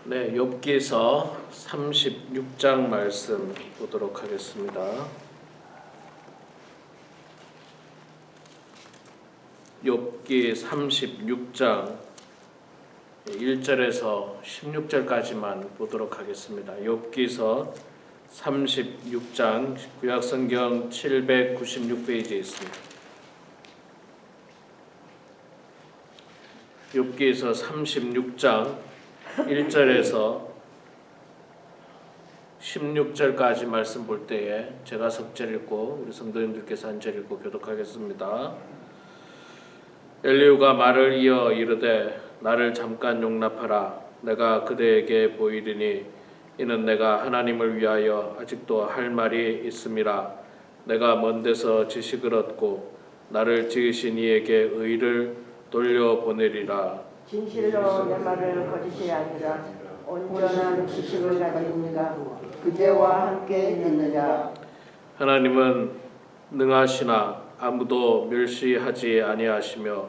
네, 욥기서 36장 말씀 보도록 하겠습니다. 욥기 36장 1절에서 16절까지만 보도록 하겠습니다. 욥기서 36장 구약성경 796페이지에 있습니다. 욥기서 36장 1절에서 16절까지 말씀 볼 때에 제가 석절 읽고 우리 성도님들께서 한 절 읽고 교독하겠습니다. 엘리후가 말을 이어 이르되 나를 잠깐 용납하라. 내가 그대에게 보이리니 이는 내가 하나님을 위하여 아직도 할 말이 있음이라. 내가 먼 데서 지식을 얻고 나를 지으신 이에게 의를 돌려보내리라. 진실로 내 말을 거짓이 아니라 온전한 지식을 가진 이가 그대와 함께 있느니라. 하나님은 능하시나 아무도 멸시하지 아니하시며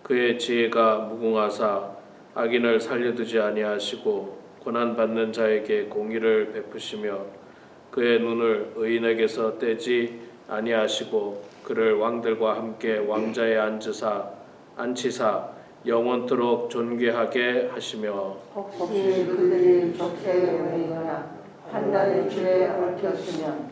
그의 지혜가 무궁하사 악인을 살려두지 아니하시고 고난받는 자에게 공의를 베푸시며 그의 눈을 의인에게서 떼지 아니하시고 그를 왕들과 함께 왕자에 앉히사 영원토록 존귀하게 하시며 혹시 그들이 족쇄에 매이거나 판단의 줄에 얽혔으면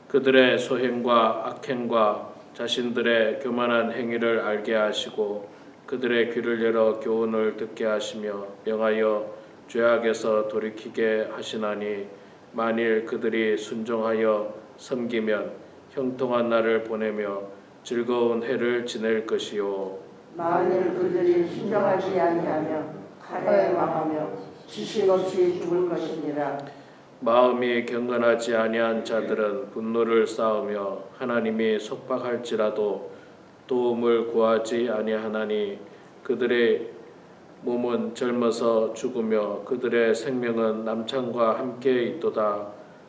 그들의 소행과 악행과 자신들의 교만한 행위를 알게 하시고 그들의 귀를 열어 교훈을 듣게 하시며 명하여 죄악에서 돌이키게 하시나니 만일 그들이 순종하여 섬기면 형통한 날을 보내며 즐거운 해를 지낼 것이요 만일 그들이 순종하지 아니하며 칼에 망하며 지식 없이 죽을 것이니라. 마음이 경건하지 아니한 자들은 분노를 쌓으며 하나님이 속박할지라도 도움을 구하지 아니하나니 그들의 몸은 젊어서 죽으며 그들의 생명은 남창과 함께 있도다.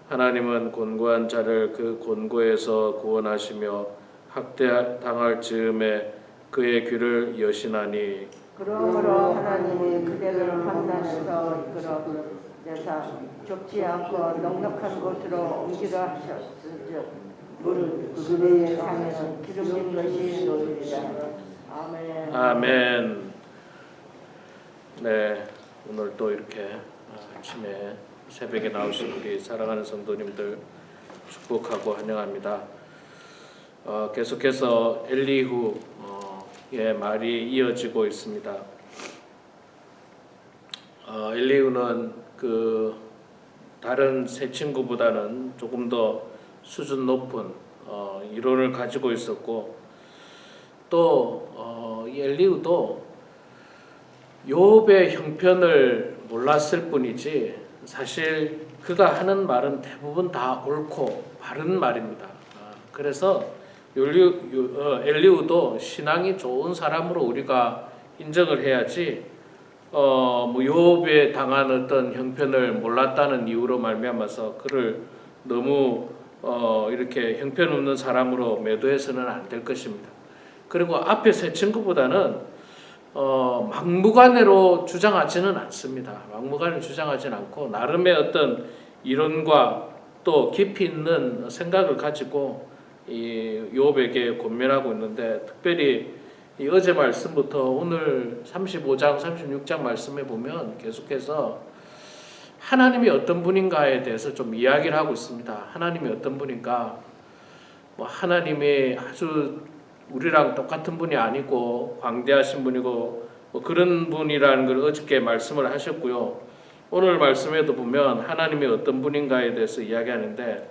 하나님은 곤고한 자를 그 곤고에서 구원하시며 학대당할 즈음에 그의 귀를 여시나니 그러므로 하나님이 그대를 환난에서 이끌어내사 좁지 않고 넉넉한 곳으로 옮기려 하셨으즉 그들의 상에는 기름진 것이 놓으리라. 아멘. 아멘. 네, 오늘 또 이렇게 아침에 새벽에 나오신 우리 사랑하는 성도님들 축복하고 환영합니다. 계속해서 엘리후의 말이 이어지고 있습니다. 엘리후는 그 다른 세 친구보다는 조금 더 수준 높은 이론을 가지고 있었고 또 엘리후도 욥의 형편을 몰랐을 뿐이지 사실 그가 하는 말은 대부분 다 옳고 바른 말입니다. 그래서 엘리후도 신앙이 좋은 사람으로 우리가 인정을 해야지 욥에 당한 어떤 형편을 몰랐다는 이유로 말미암아서 그를 너무 이렇게 형편없는 사람으로 매도해서는 안 될 것입니다. 그리고 앞에 세 친구보다는 막무가내로 주장하지는 않습니다. 막무가내로 주장하지는 않고 나름의 어떤 이론과 또 깊이 있는 생각을 가지고 이 욥에게 권면하고 있는데 특별히 이 어제 말씀부터 오늘 35장, 36장 말씀에 보면 계속해서 하나님이 어떤 분인가에 대해서 좀 이야기를 하고 있습니다. 하나님이 어떤 분인가? 하나님이 아주 우리랑 똑같은 분이 아니고 광대하신 분이고 그런 분이라는 걸 어저께 말씀을 하셨고요. 오늘 말씀에도 보면 하나님이 어떤 분인가에 대해서 이야기하는데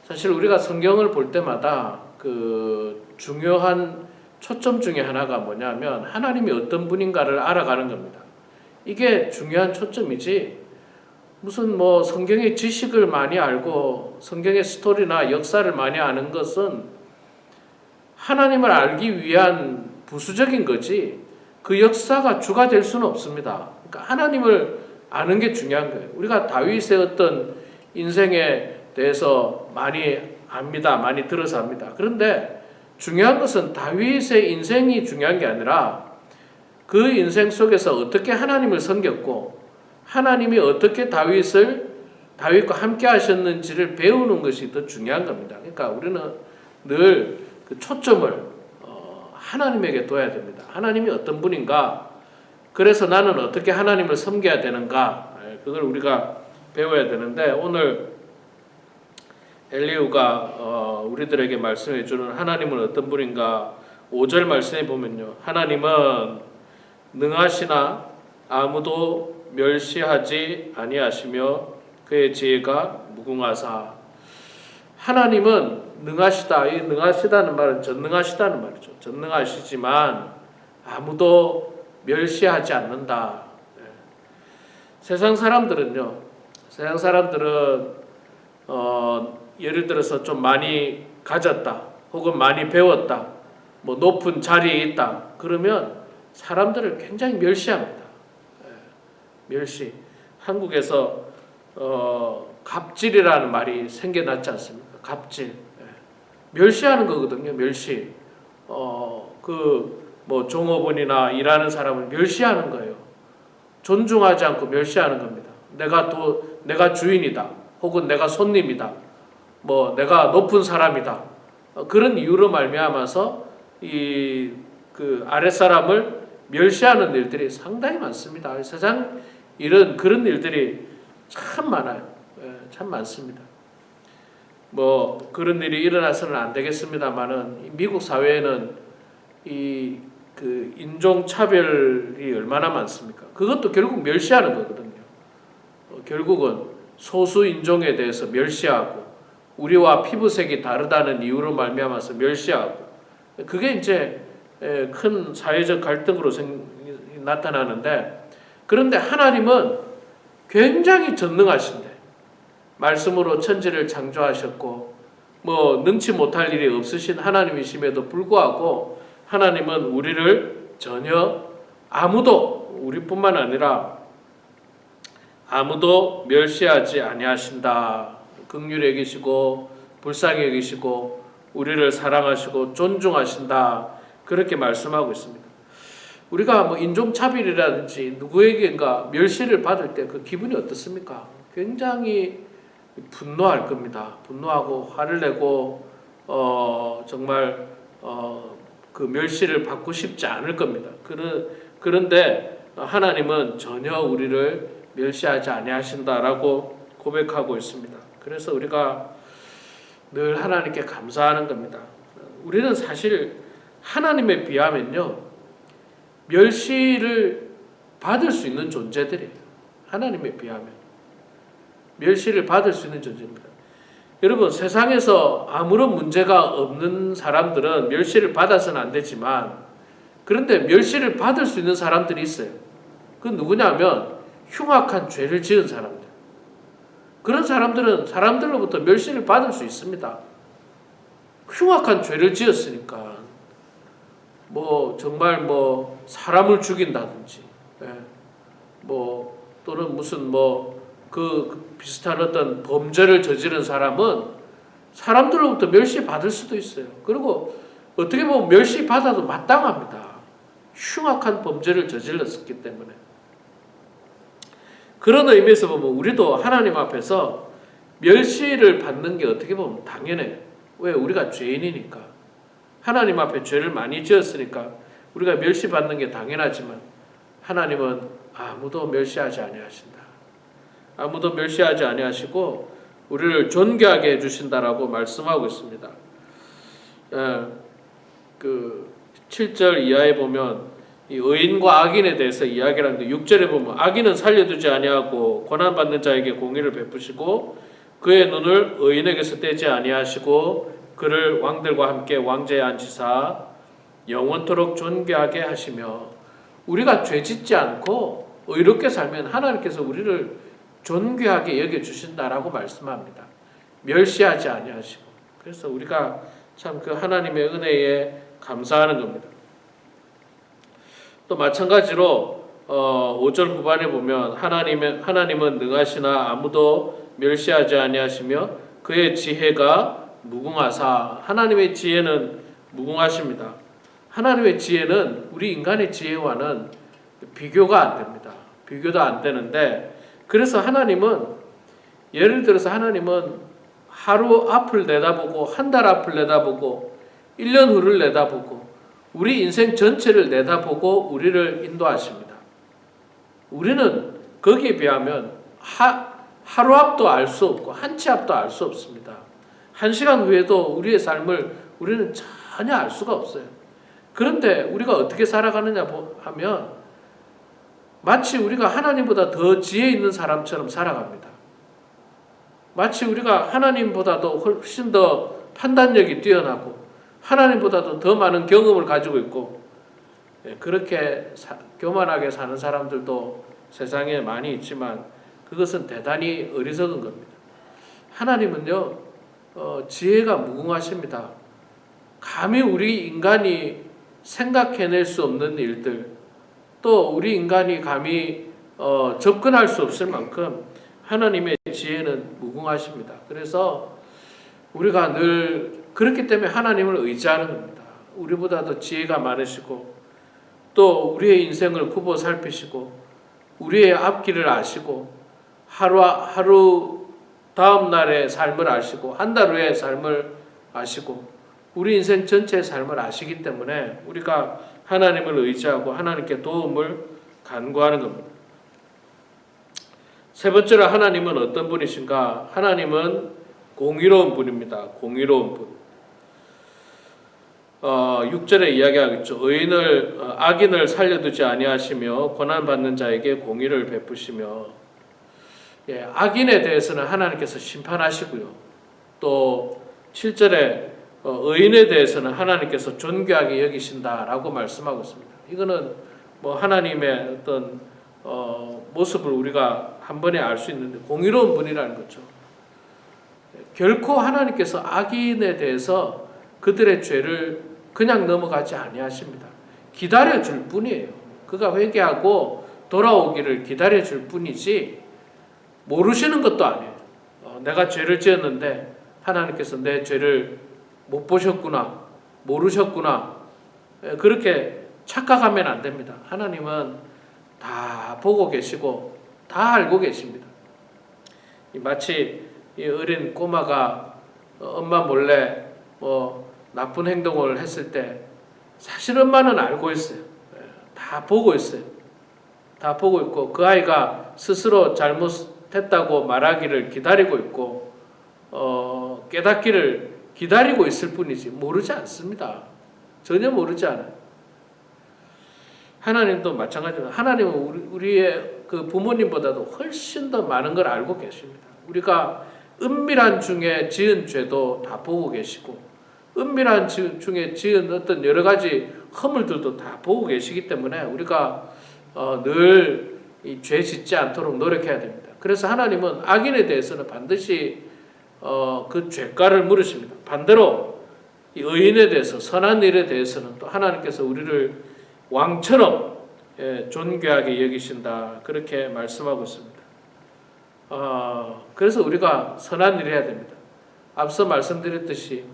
사실 우리가 성경을 볼 때마다 그 중요한 초점 중에 하나가 뭐냐면 하나님이 어떤 분인가를 알아가는 겁니다. 이게 중요한 초점이지 무슨 성경의 지식을 많이 알고 성경의 스토리나 역사를 많이 아는 것은 하나님을 알기 위한 부수적인 거지 그 역사가 주가 될 수는 없습니다. 그러니까 하나님을 아는 게 중요한 거예요. 우리가 다윗의 어떤 인생에 대해서 많이 압니다. 많이 들어서 압니다. 그런데 중요한 것은 다윗의 인생이 중요한 게 아니라 그 인생 속에서 어떻게 하나님을 섬겼고 하나님이 어떻게 다윗과 함께 하셨는지를 배우는 것이 더 중요한 겁니다. 그러니까 우리는 늘 그 초점을 하나님에게 둬야 됩니다. 하나님이 어떤 분인가? 그래서 나는 어떻게 하나님을 섬겨야 되는가? 그걸 우리가 배워야 되는데 오늘 엘리후가 우리들에게 말씀해 주는 하나님은 어떤 분인가? 5절 말씀에 보면요. 하나님은 능하시나 아무도 멸시하지 아니하시며 그의 지혜가 무궁하사. 하나님은 능하시다. 이 능하시다는 말은 전능하시다는 말이죠. 전능하시지만 아무도 멸시하지 않는다. 세상 사람들은 예를 들어서 좀 많이 가졌다, 혹은 많이 배웠다, 뭐 높은 자리에 있다. 그러면 사람들을 굉장히 멸시합니다. 멸시. 한국에서 갑질이라는 말이 생겨났지 않습니까? 갑질. 멸시하는 거거든요. 멸시. 뭐 종업원이나 일하는 사람을 멸시하는 거예요. 존중하지 않고 멸시하는 겁니다. 내가 주인이다. 혹은 내가 손님이다. 뭐 내가 높은 사람이다. 그런 이유로 말미암아서 그 아랫사람을 멸시하는 일들이 상당히 많습니다. 세상 그런 일들이 참 많아요. 참 많습니다. 뭐 그런 일이 일어나서는 안 되겠습니다만은 미국 사회에는 그 인종 차별이 얼마나 많습니까? 그것도 결국 멸시하는 거거든요. 결국은 소수 인종에 대해서 멸시하고 우리와 피부색이 다르다는 이유로 말미암아서 멸시하고 그게 이제 큰 사회적 갈등으로 나타나는데 그런데 하나님은 굉장히 전능하신데 말씀으로 천지를 창조하셨고 뭐 능치 못할 일이 없으신 하나님이심에도 불구하고 하나님은 우리를 전혀 우리뿐만 아니라 아무도 멸시하지 아니하신다. 긍휼히 여기시고 불쌍히 여기시고 우리를 사랑하시고 존중하신다. 그렇게 말씀하고 있습니다. 우리가 뭐 인종차별이라든지 누구에게인가 멸시를 받을 때 그 기분이 어떻습니까? 굉장히 분노할 겁니다. 분노하고 화를 내고 정말 그 멸시를 받고 싶지 않을 겁니다. 그런데 하나님은 전혀 우리를 멸시하지 아니하신다라고 고백하고 있습니다. 그래서 우리가 늘 하나님께 감사하는 겁니다. 우리는 사실 하나님에 비하면요 멸시를 받을 수 있는 존재들이에요. 하나님에 비하면 멸시를 받을 수 있는 존재입니다. 여러분 세상에서 아무런 문제가 없는 사람들은 멸시를 받아서는 안 되지만 그런데 멸시를 받을 수 있는 사람들이 있어요. 그건 누구냐면 흉악한 죄를 지은 사람들. 그런 사람들은 사람들로부터 멸시를 받을 수 있습니다. 흉악한 죄를 지었으니까 뭐 정말 뭐 사람을 죽인다든지 뭐 또는 무슨 뭐 그 비슷한 어떤 범죄를 저지른 사람은 사람들로부터 멸시 받을 수도 있어요. 그리고 어떻게 보면 멸시 받아도 마땅합니다. 흉악한 범죄를 저질렀기 때문에. 그런 의미에서 보면 우리도 하나님 앞에서 멸시를 받는 게 어떻게 보면 당연해요. 왜? 우리가 죄인이니까. 하나님 앞에 죄를 많이 지었으니까 우리가 멸시받는 게 당연하지만 하나님은 아무도 멸시하지 아니하신다. 아무도 멸시하지 아니하시고 우리를 존귀하게 해주신다라고 말씀하고 있습니다. 그 7절 이하에 보면 이 의인과 악인에 대해서 이야기를 하는데 6절에 보면 악인은 살려두지 아니하고 고난받는 자에게 공의를 베푸시고 그의 눈을 의인에게서 떼지 아니하시고 그를 왕들과 함께 왕좌에 앉히사 영원토록 존귀하게 하시며 우리가 죄짓지 않고 의롭게 살면 하나님께서 우리를 존귀하게 여겨주신다라고 말씀합니다. 멸시하지 아니하시고. 그래서 우리가 참 그 하나님의 은혜에 감사하는 겁니다. 또 마찬가지로 5절 후반에 보면 하나님은 능하시나 아무도 멸시하지 아니하시며 그의 지혜가 무궁하사. 하나님의 지혜는 무궁하십니다. 하나님의 지혜는 우리 인간의 지혜와는 비교가 안 됩니다. 비교도 안 되는데 그래서 하나님은 예를 들어서 하나님은 하루 앞을 내다보고 한 달 앞을 내다보고 1년 후를 내다보고 우리 인생 전체를 내다보고 우리를 인도하십니다. 우리는 거기에 비하면 하루 앞도 알 수 없고 한 치 앞도 알 수 없습니다. 한 시간 후에도 우리의 삶을 우리는 전혀 알 수가 없어요. 그런데 우리가 어떻게 살아가느냐 하면 마치 우리가 하나님보다 더 지혜 있는 사람처럼 살아갑니다. 마치 우리가 하나님보다도 훨씬 더 판단력이 뛰어나고 하나님보다도 더 많은 경험을 가지고 있고 그렇게 교만하게 사는 사람들도 세상에 많이 있지만 그것은 대단히 어리석은 겁니다. 하나님은요 지혜가 무궁하십니다. 감히 우리 인간이 생각해낼 수 없는 일들 또 우리 인간이 감히 접근할 수 없을 만큼 하나님의 지혜는 무궁하십니다. 그래서 우리가 늘 그렇기 때문에 하나님을 의지하는 겁니다. 우리보다도 지혜가 많으시고 또 우리의 인생을 굽어 살피시고 우리의 앞길을 아시고 하루 다음 날의 삶을 아시고 한 달 후의 삶을 아시고 우리 인생 전체의 삶을 아시기 때문에 우리가 하나님을 의지하고 하나님께 도움을 간구하는 겁니다. 세 번째로 하나님은 어떤 분이신가? 하나님은 공의로운 분입니다. 공의로운 분. 6절에 이야기하겠죠. 악인을 살려두지 아니하시며 고난받는 자에게 공의를 베푸시며 악인에 대해서는 하나님께서 심판하시고요. 또 7절에 의인에 대해서는 하나님께서 존귀하게 여기신다라고 말씀하고 있습니다. 이거는 뭐 하나님의 어떤 모습을 우리가 한 번에 알 수 있는데 공의로운 분이라는 거죠. 결코 하나님께서 악인에 대해서 그들의 죄를 그냥 넘어가지 아니하십니다. 기다려줄 뿐이에요. 그가 회개하고 돌아오기를 기다려줄 뿐이지 모르시는 것도 아니에요. 내가 죄를 지었는데 하나님께서 내 죄를 못 보셨구나, 모르셨구나 그렇게 착각하면 안 됩니다. 하나님은 다 보고 계시고 다 알고 계십니다. 마치 이 어린 꼬마가 엄마 몰래 나쁜 행동을 했을 때 사실 엄마는 알고 있어요. 다 보고 있어요. 다 보고 있고 그 아이가 스스로 잘못했다고 말하기를 기다리고 있고 깨닫기를 기다리고 있을 뿐이지 모르지 않습니다. 전혀 모르지 않아요. 하나님도 마찬가지입니다. 하나님은 우리의 그 부모님보다도 훨씬 더 많은 걸 알고 계십니다. 우리가 은밀한 중에 지은 죄도 다 보고 계시고 은밀한 중에 지은 어떤 여러 가지 허물들도 다 보고 계시기 때문에 우리가 늘 이 죄 짓지 않도록 노력해야 됩니다. 그래서 하나님은 악인에 대해서는 반드시 그 죄가를 물으십니다. 반대로 이 의인에 대해서 선한 일에 대해서는 또 하나님께서 우리를 왕처럼 존귀하게 여기신다 그렇게 말씀하고 있습니다. 그래서 우리가 선한 일을 해야 됩니다. 앞서 말씀드렸듯이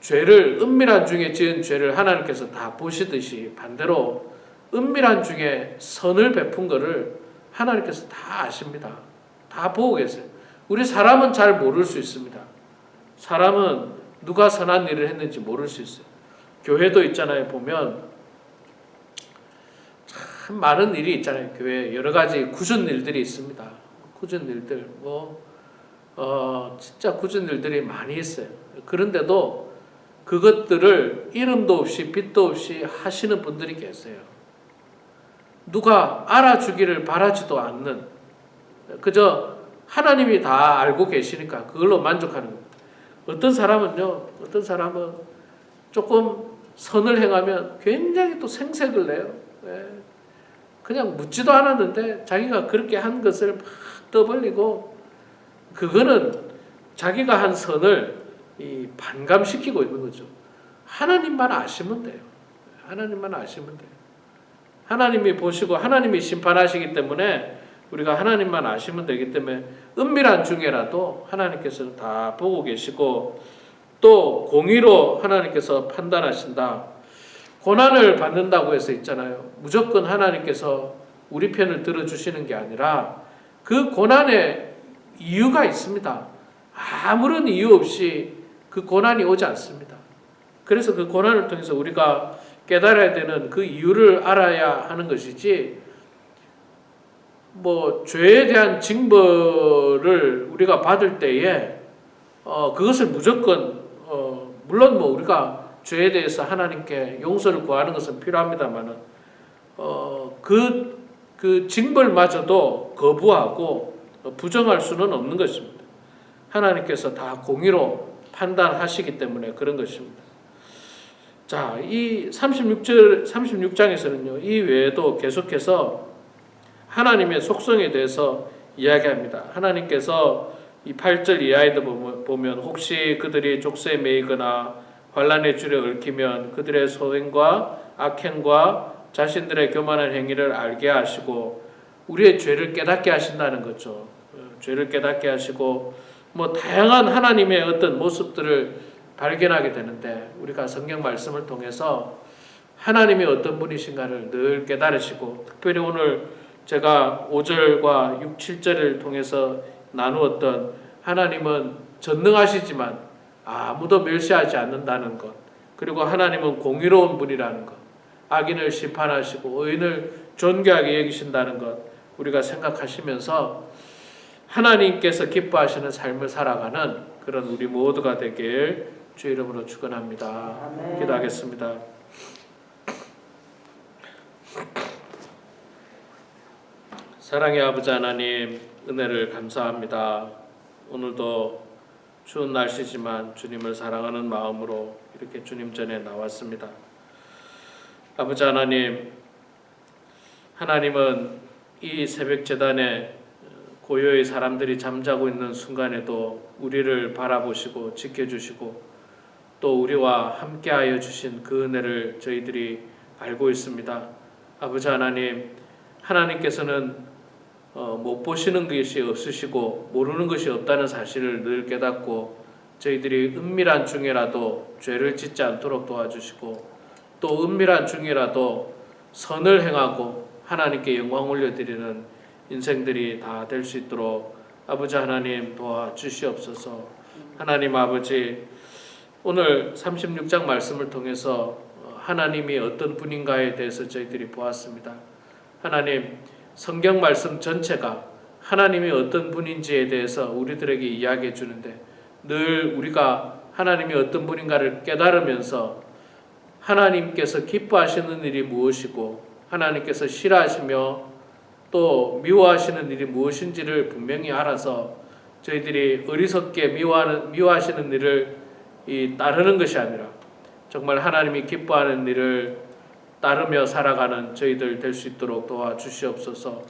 죄를 은밀한 중에 지은 죄를 하나님께서 다 보시듯이 반대로 은밀한 중에 선을 베푼 것을 하나님께서 다 아십니다. 다 보고 계세요. 우리 사람은 잘 모를 수 있습니다. 사람은 누가 선한 일을 했는지 모를 수 있어요. 교회도 있잖아요. 보면 참 많은 일이 있잖아요. 교회에 여러 가지 굳은 일들이 있습니다. 굳은 일들 진짜 굳은 일들이 많이 있어요. 그런데도 그것들을 이름도 없이 빛도 없이 하시는 분들이 계세요. 누가 알아주기를 바라지도 않는 그저 하나님이 다 알고 계시니까 그걸로 만족하는 겁니다. 어떤 사람은 조금 선을 행하면 굉장히 또 생색을 내요. 그냥 묻지도 않았는데 자기가 그렇게 한 것을 막 떠벌리고 그거는 자기가 한 선을 반감시키고 있는 거죠. 하나님만 아시면 돼요. 하나님만 아시면 돼요. 하나님이 보시고 하나님이 심판하시기 때문에 우리가 하나님만 아시면 되기 때문에 은밀한 중에라도 하나님께서 다 보고 계시고 또 공의로 하나님께서 판단하신다. 고난을 받는다고 해서 있잖아요. 무조건 하나님께서 우리 편을 들어주시는 게 아니라 그 고난에 이유가 있습니다. 아무런 이유 없이 그 고난이 오지 않습니다. 그래서 그 고난을 통해서 우리가 깨달아야 되는 그 이유를 알아야 하는 것이지, 뭐 죄에 대한 징벌을 우리가 받을 때에 그것을 무조건 물론 뭐 우리가 죄에 대해서 하나님께 용서를 구하는 것은 필요합니다만은 그 징벌마저도 거부하고 부정할 수는 없는 것입니다. 하나님께서 다 공의로 판단하시기 때문에 그런 것입니다. 자, 이 36장에서는요, 이 외에도 계속해서 하나님의 속성에 대해서 이야기합니다. 하나님께서 이 8절 이하에도 보면 혹시 그들이 족쇄에 매이거나 환난의 줄에 얽히면 그들의 소행과 악행과 자신들의 교만한 행위를 알게 하시고 우리의 죄를 깨닫게 하신다는 거죠. 죄를 깨닫게 하시고 뭐 다양한 하나님의 어떤 모습들을 발견하게 되는데, 우리가 성경 말씀을 통해서 하나님이 어떤 분이신가를 늘 깨달으시고, 특별히 오늘 제가 5절과 6, 7절을 통해서 나누었던 하나님은 전능하시지만 아무도 멸시하지 않는다는 것, 그리고 하나님은 공의로운 분이라는 것, 악인을 심판하시고 의인을 존귀하게 여기신다는 것, 우리가 생각하시면서 하나님께서 기뻐하시는 삶을 살아가는 그런 우리 모두가 되길 주 이름으로 축원합니다. 아멘. 기도하겠습니다. 사랑의 아버지 하나님, 은혜를 감사합니다. 오늘도 추운 날씨지만 주님을 사랑하는 마음으로 이렇게 주님 전에 나왔습니다. 아버지 하나님, 하나님은 이 새벽 제단에 고요히 사람들이 잠자고 있는 순간에도 우리를 바라보시고 지켜주시고 또 우리와 함께하여 주신 그 은혜를 저희들이 알고 있습니다. 아버지 하나님, 하나님께서는 못 보시는 것이 없으시고 모르는 것이 없다는 사실을 늘 깨닫고 저희들이 은밀한 중에라도 죄를 짓지 않도록 도와주시고 또 은밀한 중에라도 선을 행하고 하나님께 영광 올려드리는 인생들이 다 될 수 있도록 아버지 하나님 도와주시옵소서. 하나님 아버지, 오늘 36장 말씀을 통해서 하나님이 어떤 분인가에 대해서 저희들이 보았습니다. 하나님, 성경 말씀 전체가 하나님이 어떤 분인지에 대해서 우리들에게 이야기해 주는데, 늘 우리가 하나님이 어떤 분인가를 깨달으면서 하나님께서 기뻐하시는 일이 무엇이고 하나님께서 싫어하시며 또 미워하시는 일이 무엇인지를 분명히 알아서 저희들이 어리석게 미워하시는 일을 따르는 것이 아니라 정말 하나님이 기뻐하는 일을 따르며 살아가는 저희들 될 수 있도록 도와주시옵소서.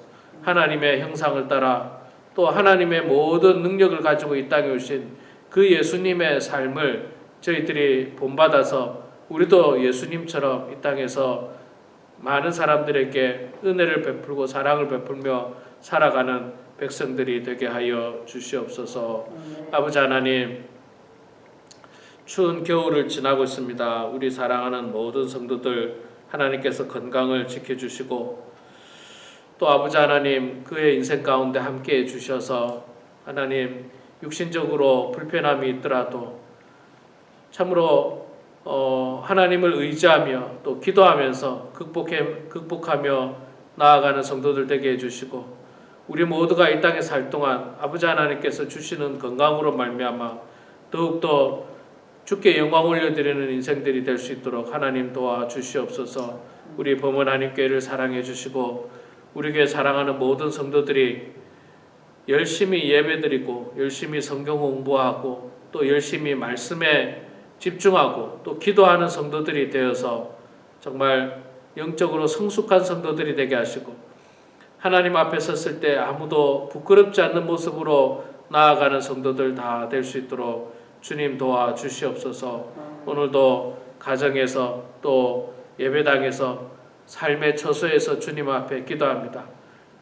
하나님의 형상을 따라 또 하나님의 모든 능력을 가지고 이 땅에 오신 그 예수님의 삶을 저희들이 본받아서 우리도 예수님처럼 이 땅에서 많은 사람들에게 은혜를 베풀고 사랑을 베풀며 살아가는 백성들이 되게 하여 주시옵소서. 아버지 하나님, 추운 겨울을 지나고 있습니다. 우리 사랑하는 모든 성도들 하나님께서 건강을 지켜주시고 또 아버지 하나님, 그의 인생 가운데 함께해 주셔서 하나님, 육신적으로 불편함이 있더라도 참으로 하나님을 의지하며 또 기도하면서 극복하며 나아가는 성도들 되게 해주시고 우리 모두가 이 땅에 살 동안 아버지 하나님께서 주시는 건강으로 말미암아 더욱더 주께 영광 올려드리는 인생들이 될 수 있도록 하나님 도와주시옵소서. 우리 범원하님교회를 사랑해 주시고 우리 교회 사랑하는 모든 성도들이 열심히 예배드리고 열심히 성경 공부하고 또 열심히 말씀에 집중하고 또 기도하는 성도들이 되어서 정말 영적으로 성숙한 성도들이 되게 하시고 하나님 앞에 섰을 때 아무도 부끄럽지 않는 모습으로 나아가는 성도들 다 될 수 있도록 주님 도와주시옵소서. 오늘도 가정에서 또 예배당에서 삶의 처소에서 주님 앞에 기도합니다.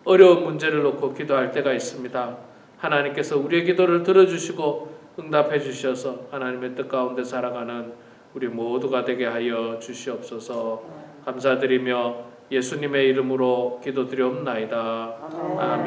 어려운 문제를 놓고 기도할 때가 있습니다. 하나님께서 우리의 기도를 들어주시고 응답해 주셔서 하나님의 뜻 가운데 살아가는 우리 모두가 되게 하여 주시옵소서. 감사드리며 예수님의 이름으로 기도드리옵나이다. 아멘. 아멘.